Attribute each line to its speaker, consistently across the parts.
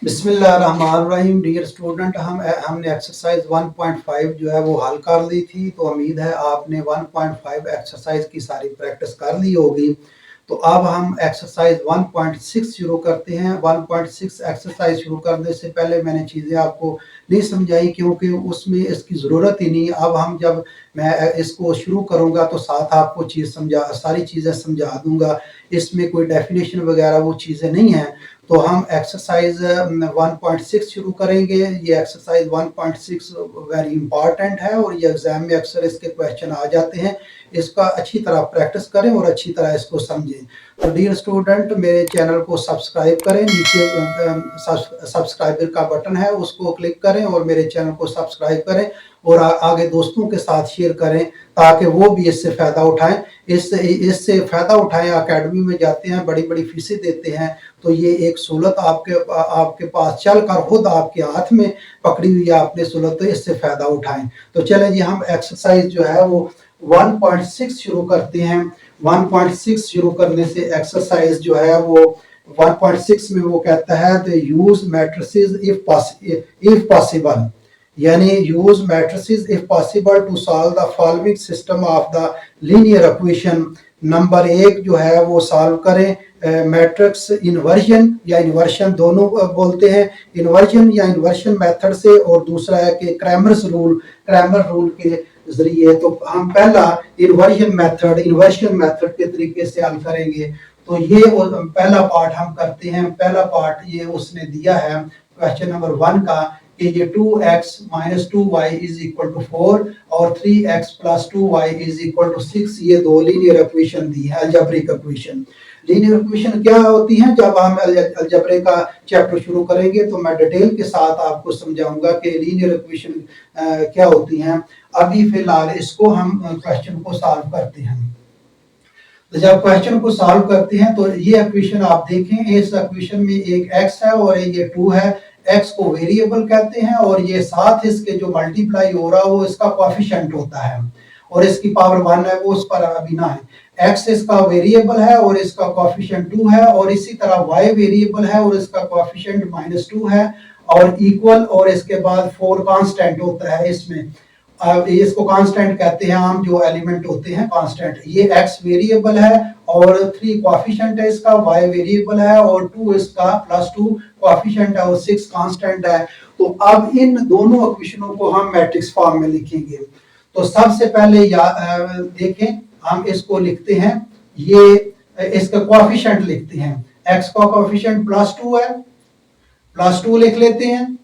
Speaker 1: बिस्मिल्लाहिर्रहमानिर्रहीम। Dear student, हमने exercise 1.5 जो है वो हल कर ली थी। तो उम्मीद है आपने 1.5 एक्सरसाइज की सारी प्रैक्टिस कर ली होगी। तो अब हम एक्सरसाइज 1.6 शुरू करते हैं। 1.6 एक्सरसाइज शुरू करने से पहले मैंने चीज़ें आपको नहीं समझाई क्योंकि उसमें इसकी ज़रूरत ही नहीं। अब हम जब मैं इसको शुरू करूँगा तो साथ आपको सारी चीज़ें समझा दूँगा। इसमें कोई डेफिनेशन वगैरह वो चीज़ें नहीं हैं। तो हम एक्सरसाइज 1.6 शुरू करेंगे। ये एक्सरसाइज 1.6 वेरी इंपॉर्टेंट है और ये एग्जाम में अक्सर इसके क्वेश्चन आ जाते हैं। इसका अच्छी तरह प्रैक्टिस करें और अच्छी तरह इसको समझें। तो डियर स्टूडेंट, मेरे चैनल को सब्सक्राइब करें। नीचे सब्सक्राइबर का बटन है, उसको क्लिक करें और मेरे चैनल को सब्सक्राइब करें और आगे दोस्तों के साथ शेयर करें ताकि वो भी इससे फ़ायदा उठाएं। इससे फ़ायदा उठाएं। अकेडमी में जाते हैं, बड़ी बड़ी फीसें देते हैं, तो ये एक सहूलत आपके पास चल कर खुद आपके हाथ में पकड़ी हुई है आपने सहूलत, तो इससे फ़ायदा उठाएं। तो चलें जी, हम एक्सरसाइज जो है वो 1.6 शुरू करते हैं। 1.6 शुरू करने से एक्सरसाइज जो है वो 1.6 में वो कहता है the use matrices if possible, यानी use matrices if possible to solve the following system of the linear equation. Number 1 जो है वो सॉल्व करें मैट्रिक्स इन्वर्जन या इन्वर्शन दोनों बोलते हैं, इन्वर्जन या इन्वर्शन मेथड से, और दूसरा है कि क्रैमर रूल के जरिए। तो हम पहला इन्वर्शन मेथड के तरीके से हल करेंगे। तो ये पहला पार्ट हम करते हैं। पहला पार्ट ये उसने दिया है क्वेश्चन नंबर 1 का कि ये 2x minus 2y is equal to 4 और 3x plus 2y is equal to 6। ये दो लीनियर इक्वेशन दी है, अलजेब्रिक इक्वेशन। लीनियर इक्वेशन क्या होती हैं? जब हम अलजेब्रे का चैप्टर शुरू करेंगे तो मैं डिटेल के साथ आपको समझाऊंगा कि लीनियर इक्वेशन क्या होती हैं। अभी फिलहाल इसको हम क्वेश्चन को सॉल्व करते हैं। तो जब क्वेश्चन को सॉल्व करते हैं तो ये इक्वेशन आप देखें, इस इक्वेशन में एक x है और ये 2 है। x को वेरिएबल कहते हैं और ये साथ इसके जो मल्टीप्लाई हो रहा है वो इसका कोएफिशिएंट होता है और इसकी पावर 1 है, वो उस पर अभी ना है। x इसका वेरिएबल है और इसका कोएफिशिएंट 2 है, और इसी तरह y वेरिएबल है और इसका कोएफिशिएंट -2 है, और इक्वल, और इसके बाद 4 कांस्टेंट होता है इसमें। इसको कांस्टेंट कहते हैं, आम जो एलिमेंट होते हैं कांस्टेंट। ये x वेरिएबल है और 3 कोएफिशिएंट है इसका, y वेरिएबल है और 2 इसका +2 कोएफिशिएंट है और 6 कांस्टेंट है। तो अब इन दोनों इक्वेशनों को हम मैट्रिक्स फॉर्म में लिखेंगे। तो सबसे पहले देखें, हम इसको लिखते हैं, ये इसका कोएफिशिएंट लिखते हैं। x का कोएफिशिएंट +2 है, +2 लिख लेते हैं,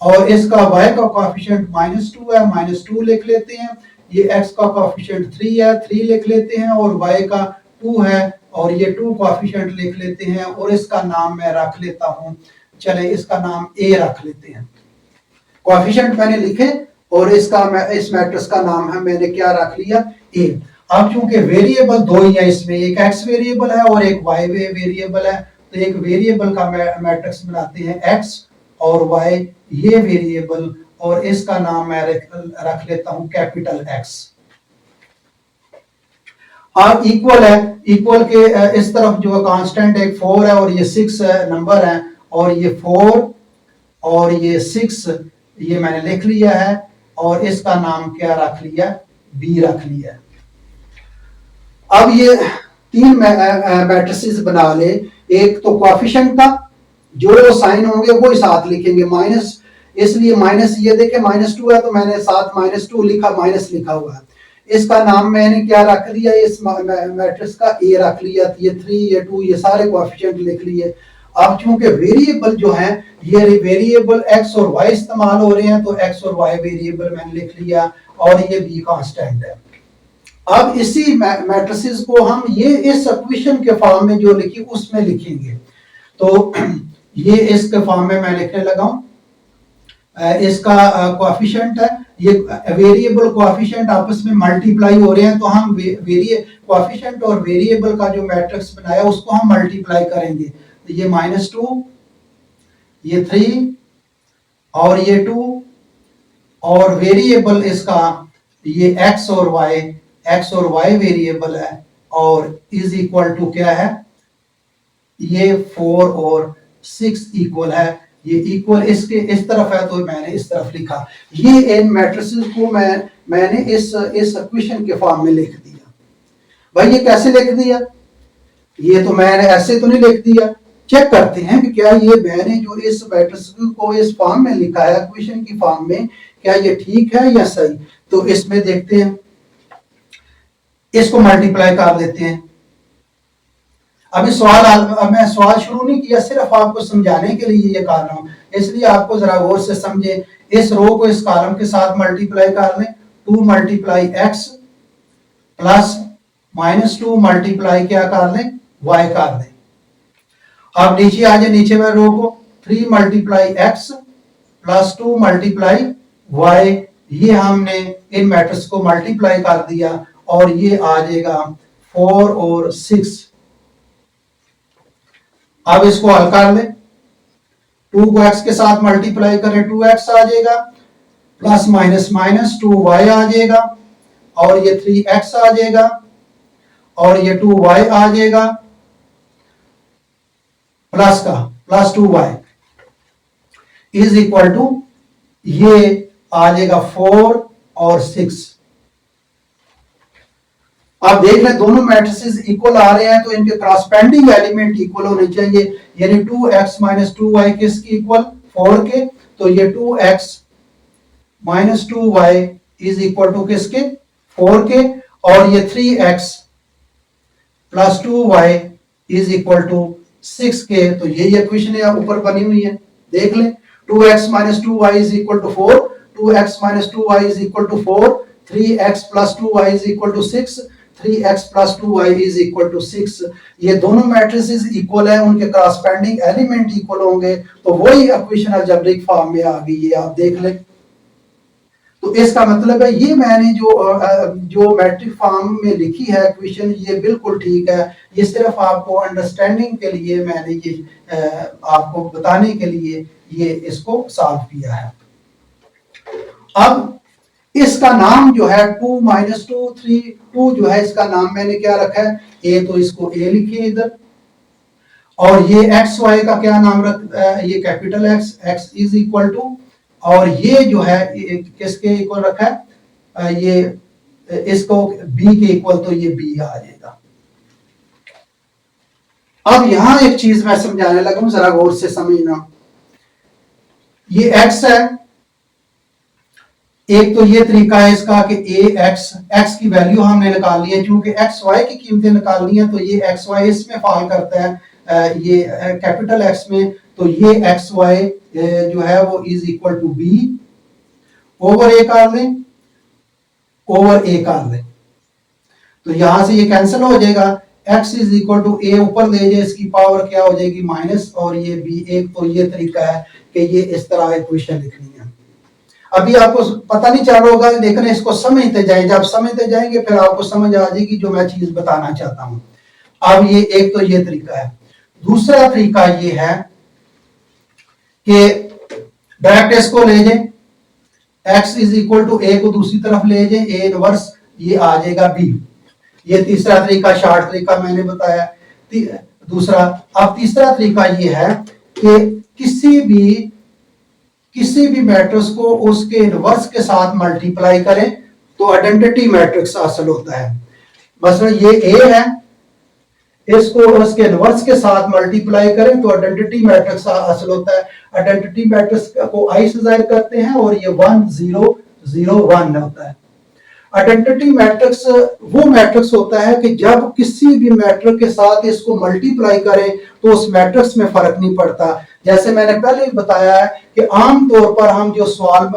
Speaker 1: और इसका y का कोएफिशिएंट -2 है, -2 लिख लेते हैं। ये x का कोएफिशिएंट 3 है, 3 लिख लेते हैं, और y का 2 है और ये 2 कोएफिशिएंट लिख लेते हैं, और इसका नाम मैं रख लेता हूं, चले इसका नाम a रख लेते हैं। कोएफिशिएंट मैंने लिखे और इस मैट्रिक्स का नाम है, मैंने क्या रख लिया, a। अब चूंकि वेरिएबल दो ही है इसमें, एक x वेरिएबल है और एक y वेरिएबल है, तो एक वेरिएबल का मैट्रिक्स बनाते हैं x और y, ये वेरिएबल, और इसका नाम मैं रख लेता हूं कैपिटल X। और इक्वल है, इक्वल के इस तरफ जो कांस्टेंट एक 4 है और ये 6 नंबर है, और ये 4 और ये 6 ये मैंने लिख लिया है, और इसका नाम क्या रख लिया, B रख लिया। अब ये 3 मैट्रिसेस बना ले। एक तो कोएफिशिएंट का जो साइन होंगे वो ही साथ लिखेंगे, माइनस, इसलिए माइनस, ये देखें -2 है तो मैंने साथ -2 लिखा, माइनस लिखा हुआ है। इसका नाम मैंने क्या रख लिया, इस मैट्रिक्स का A रख लिया। ये 3 ये 2 ये सारे कोएफिशिएंट लिख लिए। अब चूंकि वेरिएबल जो है ये वेरिएबल x और y इस्तेमाल हो रहे हैं, तो x और y वेरिएबल मैंने लिख लिया, और ये B कांस्टेंट है। अब इसी मैट्रिसेस को हम ये इस इक्वेशन के फॉर्म में जो लिखी उसमें लिखेंगे। तो ये इसके फॉर्म में मैं लिखने लगा हूं। इसका कोएफिशिएंट है, ये वेरिएबल कोएफिशिएंट आपस में मल्टीप्लाई हो रहे हैं, तो हम कोएफिशिएंट और वेरिएबल का जो मैट्रिक्स बनाया उसको हम मल्टीप्लाई करेंगे। तो ये -2, ये 3 और ये 2, और वेरिएबल इसका ये x और y वेरिएबल है, और इज इक्वल टू क्या है, ये 4 और 6 इक्वल है, ये इक्वल इसके इस तरफ है तो मैंने इस तरफ लिखा। ये इन मैट्रिसेस को मैंने इस इक्वेशन के फॉर्म में लिख दिया। भाई ये कैसे लिख दिया? ये तो मैंने ऐसे तो नहीं लिख दिया। चेक करते हैं कि क्या ये मैंने जो इस मैट्रिक्स को इस फॉर्म में लिखा है इक्वेशन की फॉर्म में, क्या ये ठीक है या सही? तो इसमें देखते हैं, इसको मल्टीप्लाई कर देते हैं। अभी मैं सवाल शुरू नहीं किया, सिर्फ आपको समझाने के लिए ये कर रहा हूं, इसलिए आपको जरा गौर से समझे। इस रो को इस कॉलम के साथ मल्टीप्लाई कर लें, 2 मल्टीप्लाई एक्स प्लस -2 मल्टीप्लाई क्या कर लें, वाई कर लें। अब नीचे आ जाए, नीचे में रो को 3 multiply x plus 2 multiply y, ये हमने इन मैट्रिक्स को मल्टीप्लाई कर दिया और ये आ जाएगा 4 और 6। अब इसको हल कर ले, 2 को x के साथ मल्टीप्लाई करें 2x आ जाएगा, प्लस माइनस माइनस 2y आ जाएगा, और ये 3x आ जाएगा, और ये 2y आ जाएगा, प्लस का plus 2y is equal to ये आ जाएगा 4 और 6। आप देख लें दोनों मैट्रिसेस इक्वल आ रहे हैं तो इनके करस्पॉन्डिंग एलिमेंट इक्वल होने चाहिए, यानी 2x माइनस 2y किसके इक्वल, 4 के, तो ये 2x minus 2y is equal to किसके, 4 के, और ये 3x plus 2y is equal to 6 के। तो ये इक्वेशन है ऊपर बनी हुई है, देख लें, 2x minus 2y is equal to 4, 2x minus 2y is equal to 4, 3x plus 2y is equal to 6, 3x plus 2y is equal to 6। ये दोनों मैट्रिसेस इक्वल है, उनके करस्पॉन्डिंग एलिमेंट इक्वल होंगे, तो वही इक्वेशन अलजेब्रिक फॉर्म में आ गई, ये आप देख लें। तो इसका मतलब है ये मैंने जो मैट्रिक फॉर्म में लिखी है इक्वेशन, ये बिल्कुल ठीक है। ये सिर्फ आपको अंडरस्टैंडिंग के लिए मैंने ये आपको बताने के लिए ये इसको सॉल्व किया है। अब इसका नाम जो है 2 माइनस 2 3 2 जो है, इसका नाम मैंने क्या रखा है, ए, तो इसको ए लिखिए इधर, और ये एक्स वाई का क्या नाम रख, ये capital X, X is equal to, और ये जो है किसके इक्वल रखा है, ये इसको बी के इक्वल, तो ये बी आ जाएगा। अब यहां एक चीज मैं समझाने लगा हूं, जरा गौर से समझना। ये एक्स है, एक तो ये तरीका है इसका कि एक्स की वैल्यू हमने निकाल ली है, क्योंकि एक्स वाई की कीमतें निकालनी है, तो ये एक्स वाई इसमें फॉल करता है, ये कैपिटल एक्स में, तो ये एक्स वाई जो है वो is equal to B over A कर लें, ओवर ए कर लें, तो यहां से ये कैंसिल हो जाएगा, x इज इक्वल टू ए ऊपर ले जाए, इसकी पावर क्या हो जाएगी माइनस, और ये बी। एक तो ये तरीका है कि ये इस तरह इक्वेशन लिखनी है। अभी आपको पता नहीं चल रहा होगा, लेकिन इसको समझते जाएं, जब समझते जाएंगे फिर आपको समझ आ जाएगी जो मैं चीज बताना चाहता हूं। अब ये एक तो ये तरीका है। दूसरा तरीका ये है कि डायरेक्ट इसको ले जाए, x इज इक्वल टू ए को दूसरी तरफ ले जाए, ए इनवर्स, ये आ जाएगा b। ये तीसरा तरीका, शॉर्ट तरीका मैंने बताया दूसरा। अब तीसरा तरीका ये है कि किसी भी मैट्रिक्स को उसके इनवर्स के साथ मल्टीप्लाई करें तो आइडेंटिटी मैट्रिक्स हासिल होता है। मसलन ये ए है, इसको उसके इनवर्स के साथ मल्टीप्लाई करें तो आइडेंटिटी मैट्रिक्स हासिल होता है। आइडेंटिटी मैट्रिक्स को आई से जाहिर करते हैं, और ये 1 0 0 1 होता है। आइडेंटिटी मैट्रिक्स वो मैट्रिक्स होता है कि जब किसी भी मैट्रिक्स के साथ इसको मल्टीप्लाई करें तो उस मैट्रिक्स में फर्क नहीं पड़ता। जैसे मैंने पहले भी बताया है कि आम तौर पर हम जो सवाल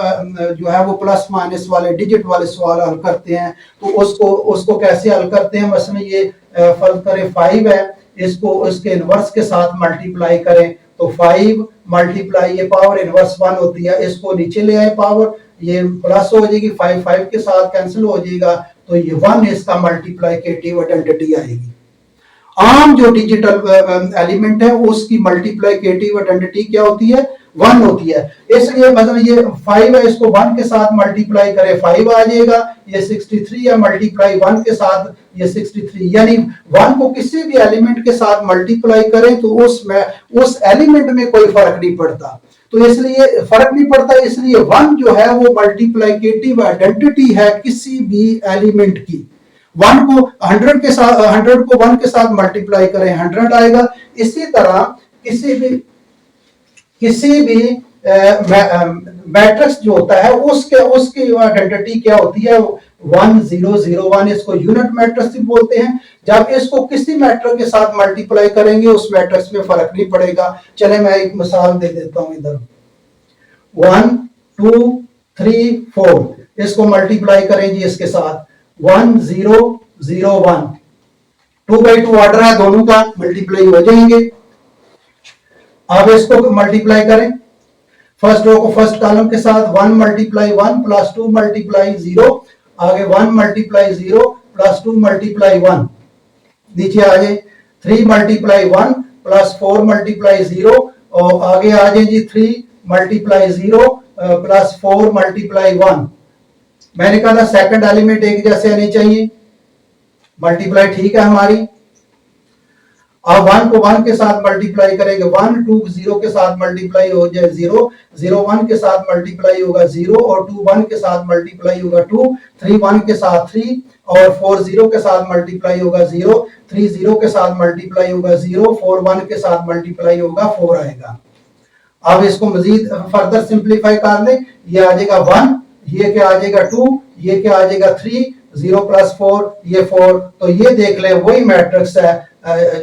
Speaker 1: जो है वो प्लस माइनस वाले डिजिट वाले सवाल हल करते हैं, तो उसको कैसे हल करते हैं। मसलन ये फर्ज करें 5 है, इसको उसके इनवर्स के साथ मल्टीप्लाई करें तो 5 मल्टीप्लाई ये पावर इनवर्स 1 होती है, इसको नीचे ले आए पावर, ये प्लस हो जाएगी, 5 5 के साथ कैंसिल हो जाएगा, तो ये 1 इसका मल्टीप्लिकेटिव आइडेंटिटी आएगी। आम जो डिजिटल एलिमेंट है उसकी मल्टीप्लिकेटिव आइडेंटिटी क्या होती है, 1 होती है। इसलिए मतलब ये 5 है, इसको 1 के साथ मल्टीप्लाई करें 5 आ जाएगा, ये 63 है, मल्टीप्लाई 1 के साथ ये 63, यानी 1 को किसी भी एलिमेंट के साथ मल्टीप्लाई करें तो उस एलिमेंट में कोई फर्क नहीं पड़ता। तो इसलिए फर्क नहीं पड़ता, इसलिए 1 जो है वो मल्टीप्लिकेटिव आइडेंटिटी है किसी भी एलिमेंट की। 1 को 100 के साथ 100 को 1 के साथ मल्टीप्लाई करें 100 आएगा। इसी तरह किसी भी मैट्रिक्स जो होता है उसकी आइडेंटिटी क्या होती है, 1 0 0 1, इसको यूनिट मैट्रिक्स बोलते हैं। जब इसको किसी मैट्रिक्स के साथ मल्टीप्लाई करेंगे उस मैट्रिक्स में फर्क नहीं पड़ेगा। चले मैं एक मिसाल दे देता हूं इधर, 1 2 3 4, इसको मल्टीप्लाई करें जी इसके साथ 1 0 0 1, 2 by 2 ऑर्डर है, दोनों का मल्टीप्लाई हो जाएंगे। अब इसको मल्टीप्लाई करें फर्स्ट रो को फर्स्ट कॉलम के साथ, 1 मल्टीप्लाई 1 प्लस 2 मल्टीप्लाई 0, आगे 1 मल्टीप्लाई 0 प्लस 2 मल्टीप्लाई 1, नीचे आ जाए 3 मल्टीप्लाई 1 प्लस 4 मल्टीप्लाई 0, और आगे आ जाए जी 3 मल्टीप्लाई 0 प्लस 4 मल्टीप्लाई 1। मैंने कहा था सेकंड एलिमेंट एक जैसे आने चाहिए, मल्टीप्लाई ठीक है हमारी। अब 1 को 1 के साथ मल्टीप्लाई करेंगे, 1 2 0 के साथ मल्टीप्लाई हो जाए 0, 0 1 के साथ मल्टीप्लाई होगा 0, और 2 1 के साथ मल्टीप्लाई होगा 2, 3 1 के साथ 3, और 4 0 के साथ मल्टीप्लाई होगा 0, 3 0 के साथ मल्टीप्लाई होगा 0, 4 1 के साथ मल्टीप्लाई होगा 4 आएगा। अब इसको मजीद फर्दर सिंप्लीफाई कर लें, ये आ जाएगा 1, ये क्या आ जाएगा 2, ये क्या आ जाएगा 3, 0 प्लस 4 ये 4। तो ये देख ले वही मैट्रिक्स है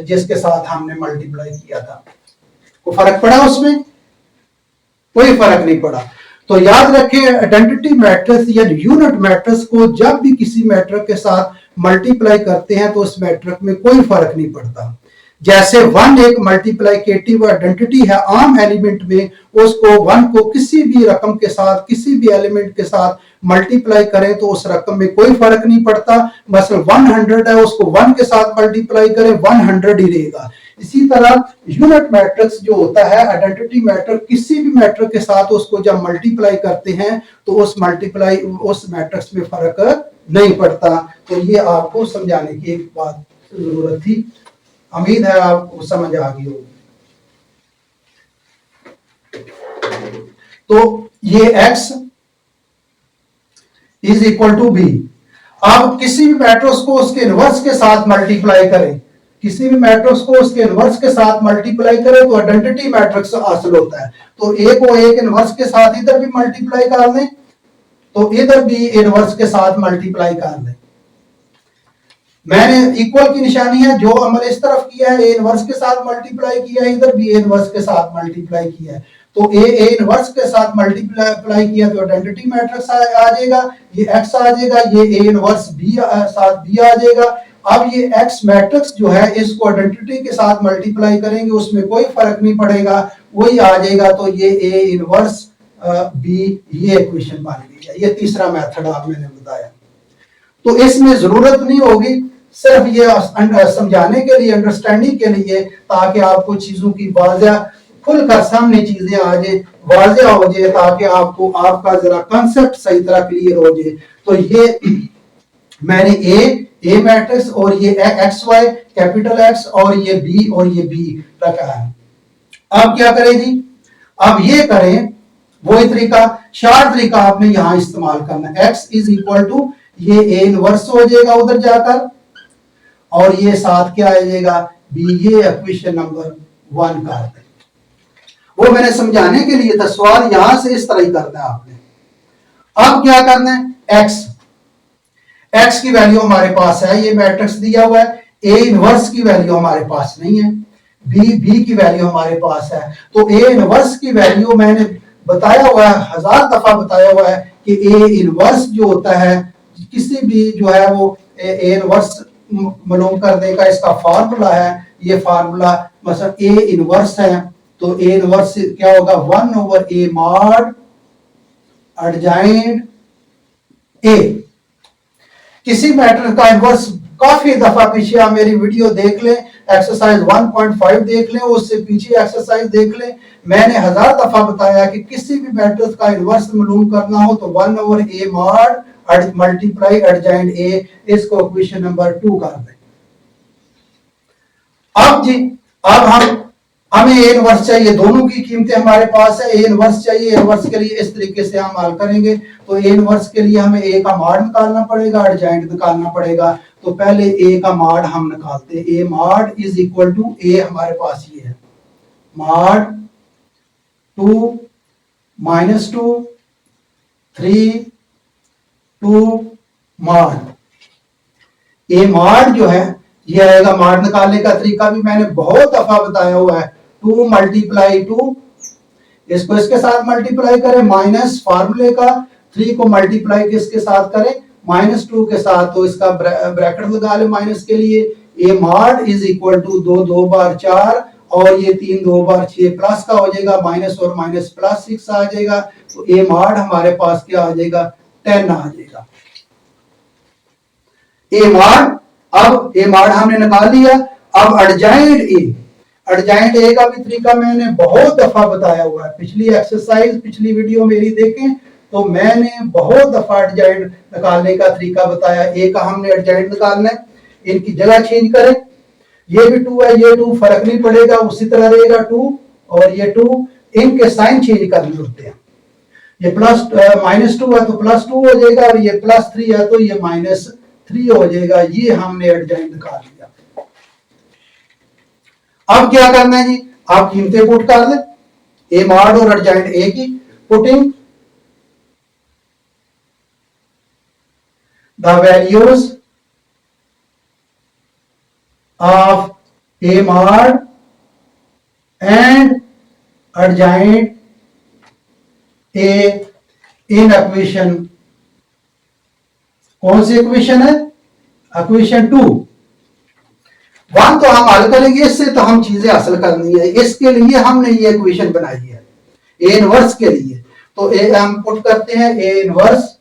Speaker 1: जिसके साथ हमने मल्टीप्लाई किया था। कोई फर्क पड़ा उसमें? कोई फर्क नहीं पड़ा। तो याद रखें आइडेंटिटी मैट्रिक्स या यूनिट मैट्रिक्स को जब भी किसी मैट्रिक्स के साथ मल्टीप्लाई करते हैं तो उस मैट्रिक्स में कोई फर्क नहीं पड़ता। जैसे 1 एक मल्टीप्लिकेटिव आइडेंटिटी है आम एलिमेंट में, उसको 1 को किसी भी रकम के साथ किसी भी एलिमेंट के साथ मल्टीप्लाई करें तो उस रकम में कोई फर्क नहीं पड़ता। मसलन 100 है, उसको 1 के साथ मल्टीप्लाई करें 100 ही रहेगा। इसी तरह यूनिट मैट्रिक्स जो होता है आइडेंटिटी मैट्रिक्स, किसी भी मैट्रिक्स के साथ उसको जब मल्टीप्लाई करते हैं तो उस मैट्रिक्स में फर्क नहीं पड़ता। तो ये आपको समझाने की एक बात जरूरत थी, उम्मीद है आपको समझ आ गई होगी। तो ये x is equal to B. अब किसी भी मैट्रिक्स को उसके इनवर्स के साथ मल्टीप्लाई करें, किसी भी मैट्रिक्स को उसके इनवर्स के साथ मल्टीप्लाई करें तो आइडेंटिटी मैट्रिक्स हासिल होता है। तो ए को एक इनवर्स के साथ इधर भी मल्टीप्लाई कर दें तो इधर भी इनवर्स के साथ मल्टीप्लाई कर दें। मैंने इक्वल की निशानी है, जो अमल इस तरफ किया है ए इनवर्स के साथ मल्टीप्लाई किया है, इधर भी ए इनवर्स के साथ मल्टीप्लाई किया है। तो ए इनवर्स के साथ मल्टीप्लाई किया तो आइडेंटिटी मैट्रिक्स आ जाएगा, ये x आ जाएगा, ये ए इनवर्स बी साथ बी आ जाएगा। अब ये x मैट्रिक्स जो है इसको आइडेंटिटी के साथ मल्टीप्लाई करेंगे उसमें कोई फर्क नहीं पड़ेगा, वही आ जाएगा। तो ये ए इनवर्स बी ये इक्वेशन बन गई है। ये तीसरा मेथड आप मैंने बताया। तो इसमें जरूरत नहीं होगी, सिर्फ ये समझाने के लिए, अंडरस्टैंडिंग के लिए, ताकि आपको चीजों की वाज़ेह खुलकर सामने चीजें आ जाए, वाज़ेह हो जाए, ताकि आपको आपका जरा कंसेप्ट सही तरह क्लियर हो जाए। तो ये मैंने ए मैट्रिक्स और ये एक्स वाई कैपिटल एक्स और ये बी और ये बी रखा है। अब क्या करें जी? अब ये करें वही तरीका, शार्ट तरीका आपने यहां इस्तेमाल करना है। एक्स इज इक्वल टू ये ए इनवर्स हो जाएगा उधर जाकर, और ये साथ क्या आ जाएगा बी, ये इक्वेशन नंबर 1 का है। वो मैंने समझाने के लिए था, सवाल यहां से इस तरह ही करना है आपने। अब क्या करना है, एक्स की वैल्यू हमारे पास है, ये मैट्रिक्स दिया हुआ है, ए इनवर्स की वैल्यू हमारे पास नहीं है, बी की वैल्यू हमारे पास है। तो ए इनवर्स की वैल्यू मैंने बताया हुआ है, 1000 दफा बताया हुआ है कि ए इनवर्स जो होता है किसी भी जो है वो ए इनवर्स मालूम करने का इसका फार्मूला है। ये फार्मूला मतलब ए इनवर्स है, तो ए इनवर्स क्या होगा 1/a मॉड एडजॉइंट ए। किसी मैट्रिक्स का इनवर्स काफी दफा पीछे आप मेरी वीडियो देख लें, एक्सरसाइज 1.5 देख लें, उससे पीछे एक्सरसाइज देख लें। मैंने 1000 दफा बताया कि किसी भी मैट्रिक्स का इनवर्स मालूम करना हो तो 1 over A mod multiply adjoint A, इसको इक्वेशन नंबर 2 कर दें। अब जी, अब हमें ए इनवर्स चाहिए, दोनों की कीमतें हमारे पास है। ए इनवर्स चाहिए, इनवर्स के लिए इस तरीके से हम हल करेंगे। तो ए इनवर्स के लिए हमें ए का मॉड निकालना पड़ेगा, एडजॉइंट निकालना पड़ेगा। तो पहले ए का मॉड हम निकालते हैं। A mod is equal to, ए हमारे पास ये है mod 2 minus 2 3 2 mod. A mod जो है ये आएगा, मॉड निकालने का तरीका भी मैंने बहुत दफा बताया हुआ है। 2 मल्टीप्लाई 2, इसको इसके साथ मल्टीप्लाई करें माइनस फार्मूले का, 3 को मल्टीप्लाई किसके साथ करें, -2 के साथ। तो इसका ब्रैकेट लगा ले माइनस के लिए। A mod is equal to 2 2 बार 4 और ये 3 2 बार 6 प्लस का हो जाएगा, माइनस और माइनस प्लस 6 आ जाएगा। तो ए मॉड हमारे पास क्या आ जाएगा, 10 आ जाएगा। ए मॉड, अब ए मॉड हमने निकाल लिया। अब एडजॉइंट ए, एडजॉइंट ए का भी तरीका मैंने बहुत दफा बताया हुआ है। पिछली एक्सरसाइज, पिछली वीडियो मेरी देखें तो मैंने बहुत दफा एडजॉइंट निकालने का तरीका बताया। ए का हमने एडजॉइंट निकालना है, इनकी जगह चेंज करें। ये भी 2 है, ये 2 फर्क नहीं पड़ेगा, उसी तरह रहेगा 2 और ये 2, इनके साइन चेंज करने होते हैं। ये प्लस -2 है तो +2 हो जाएगा और ये +3 है तो ये -3 हो जाएगा। ये हमने एडजॉइंट निकाल लिया। अब क्या करना है जी, आप कीमतें पुट कर दें, ए मॉड और एडजॉइंट ए की। Putting the values of A mod and adjoint A in equation, कौन सी इक्वेशन है, इक्वेशन 2। 1 तो हम हल करेंगे, इससे तो हम चीजें हासिल करनी है, इसके लिए हमने ये इक्वेशन बनाई है ए इनवर्स के लिए। तो ए हम पुट करते हैं, A inverse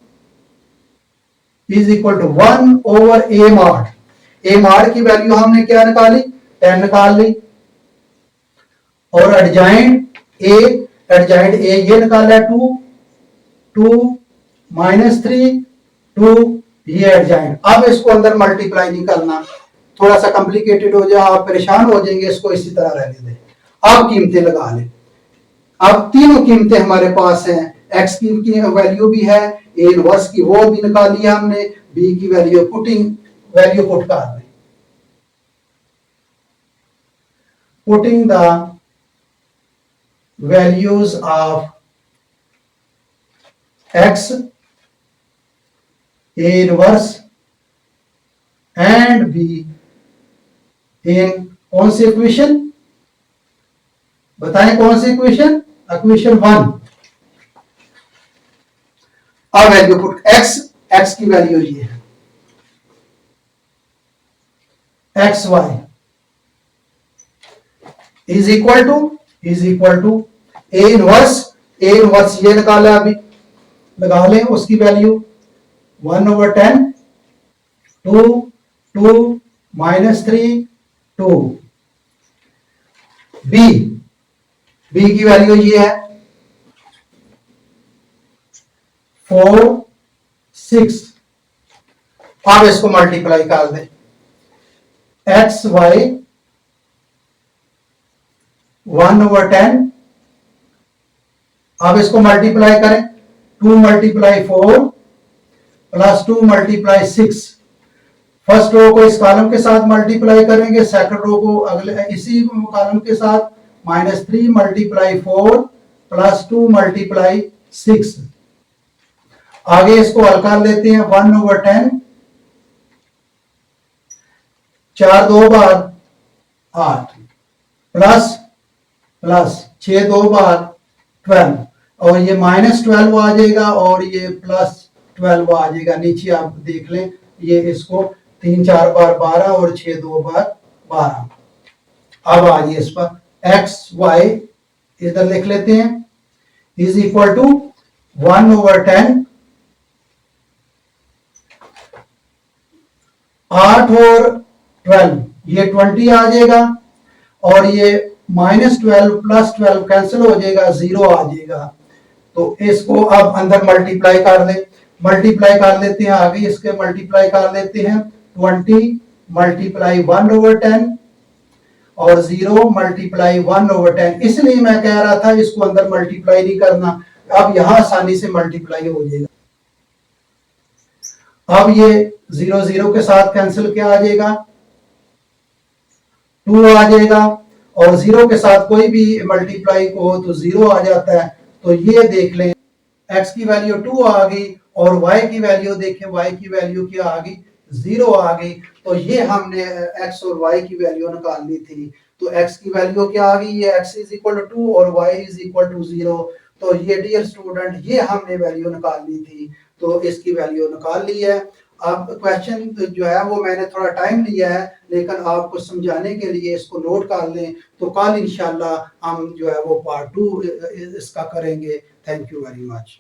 Speaker 1: is equal to 1 over A mod. A mod की वैल्यू हमने क्या निकाली, 10 निकाल ली। और एडजॉइंट ए, एडजॉइंट ए ये निकाला 2 2 -3 2, ये एडजॉइंट। अब इसको अंदर मल्टीप्लाई नहीं करना, थोड़ा सा कॉम्प्लिकेटेड हो जाए, आप परेशान हो जाएंगे, इसको इसी तरह रहने दें। अब कीमतें लगा लें। अब तीनों कीमतें हमारे पास हैं, एक्स की वैल्यू भी है, ए इनवर्स की वो भी निकाली है हमने, बी की वैल्यू पुट कर दें। Putting the values of x, A inverse and be in कौन सी इक्वेशन, बताएं कौन सी इक्वेशन, इक्वेशन 1। अब वैल्यू पुट एक्स की वैल्यू ये है, X Y is equal to A inverse ये निकाला, अभी लगा लें उसकी वैल्यू 1 ओवर 10 2 2 -3 2। बी की वैल्यू ये है 4 6। अब इसको मल्टीप्लाई कर दें, एक्स वाई 1 ओवर 10, अब इसको मल्टीप्लाई करें, 2 multiply 4 plus 2 multiply 6। First row को इस कॉलम के साथ मल्टीप्लाई करेंगे, सेकंड रो को अगले इसी कॉलम के साथ, -3 मल्टीप्लाई 4 प्लस 2 मल्टीप्लाई 6। आगे इसको हल कर लेते हैं, 1 ओवर 10, 4 2 बार 8 प्लस 6 2 बार 12 और ये -12 आ जाएगा और ये +12 आ जाएगा। नीचे आप देख लें, ये इसको 3 4 बार 12 और 6 2 बार 12। अब आ जाइए इस पर एक्स वाई इधर लिख लेते हैं, इज इक्वल टू 1 ओवर 10 8 और 12 ये 20 आ जाएगा और ये -12 प्लस 12 कैंसिल हो जाएगा, 0 आ जाएगा। तो इसको अब अंदर मल्टीप्लाई कर ले, मल्टीप्लाई कर लेते हैं, आगे इसके मल्टीप्लाई कर लेते हैं। 20 मल्टीप्लाई 1/10 और 0 मल्टीप्लाई 1/10। इसलिए मैं कह रहा था इसको अंदर मल्टीप्लाई नहीं करना, अब यहां आसानी से मल्टीप्लाई हो जाएगा। अब ये 0 0 के साथ कैंसिल क्या आ जाएगा, 2 आ जाएगा और 0 के साथ कोई भी मल्टीप्लाई को हो तो 0 आ जाता है। तो ये देख लें x की वैल्यू 2 आ गई और y की वैल्यू देखें, y की वैल्यू क्या आ गई, 0 आ गई। तो ये हमने x और y की वैल्यू निकालनी थी। तो x की वैल्यू क्या आ गई, ये x इज इक्वल टू 2 और y इज इक्वल टू 0। तो ये डियर स्टूडेंट ये हमने वैल्यू निकालनी थी, तो इसकी वैल्यू निकाल ली है। अब क्वेश्चन जो है वो मैंने थोड़ा टाइम लिया है, लेकिन आपको समझाने के लिए इसको नोट कर लें। तो कल इंशाल्लाह हम जो है वो पार्ट 2 इसका करेंगे। Thank you very much.